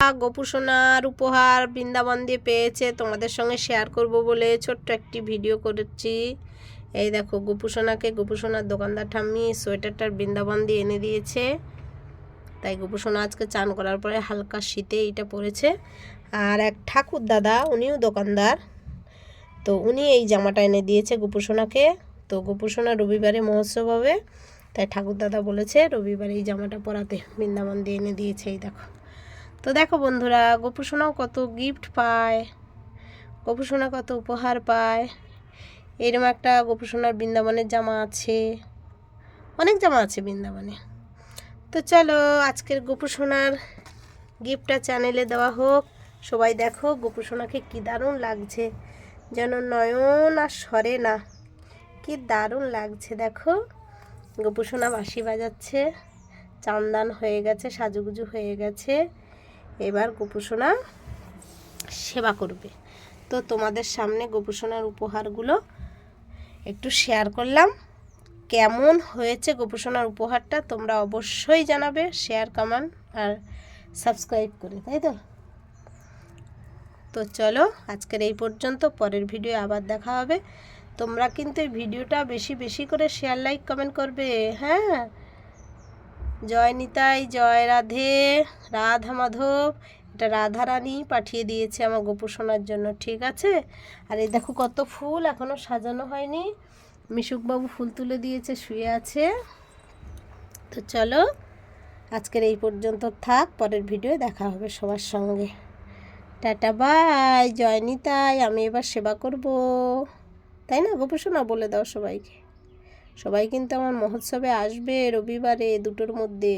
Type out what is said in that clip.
গোপুসোনার উপহার বৃন্দাবন দিয়ে পেয়েছে, তোমাদের সঙ্গে শেয়ার করব বলে ছোট্ট একটি ভিডিও করেছি। এই দেখো গোপুসোনাকে গোপুসোনার দোকানদার ঠাম্মি সোয়েটারটার বৃন্দাবন দিয়ে এনে দিয়েছে। তাই গোপুসোনা আজকে চান করার পরে হালকা শীতে এইটা পরেছে। আর এক ঠাকুর দাদা, উনিও দোকানদার, তো উনি এই জামাটা এনে দিয়েছে গোপুসোনাকে। তো গোপুসোনা রবিবারে মহোৎসব হবে, তাই ঠাকুর দাদা বলেছে রবিবারে এই জামাটা পরাতে, বৃন্দাবন দিয়ে এনে দিয়েছে। এই দেখো। তো দেখো বন্ধুরা, গোপুসোনাও কত গিফট পায়, গোপুসোনা কত উপহার পায়। এরকম একটা গোপুসোনার বৃন্দাবনের জামা আছে, অনেক জামা আছে বৃন্দাবনে। তো চলো আজকের গোপুসোনার গিফটটা চ্যানেলে দেওয়া হোক। সবাই দেখো গোপুসোনাকে কি দারুণ লাগছে, যেন নয়ন আর সরে না, কি দারুণ লাগছে। দেখো গোপুসোনা বাঁশি বাজাচ্ছে, চান্দান হয়ে গেছে, সাজুগুজু হয়ে গেছে। এবার গোপুসোনা সেবা করবে। তো তোমাদের সামনে গোপুসোনার উপহারগুলো একটু শেয়ার করলাম। কেমন হয়েছে গোপুসোনার উপহারটা তোমরা অবশ্যই জানাবে, শেয়ার কমেন্ট আর সাবস্ক্রাইব করে, তাই তো। তো চলো আজকের এই পর্যন্ত, পরের ভিডিও আবার দেখা হবে। তোমরা কিন্তু এই ভিডিওটা বেশি বেশি করে শেয়ার লাইক কমেন্ট করবে, হ্যাঁ। জয় নিতাই, জয় রাধে, রাধা মাধব। এটা রাধা রানী পাঠিয়ে দিয়েছে আমার গোপুসোনার জন্য, ঠিক আছে। আর এই দেখো কত ফুল, এখনও সাজানো হয়নি। মিশুকবাবু ফুল তুলে দিয়েছে, শুয়ে আছে। তো চলো আজকের এই পর্যন্ত থাক, পরের ভিডিও দেখা হবে সবার সঙ্গে। টাটা বাই, জয় নিতাই। আমি এবার সেবা করব, তাই না গোপুসোনা? বলে দাও সবাইকে। সবাই কিন্তু আমার মহোৎসবে আসবে রবিবারে 2টোর মধ্যে।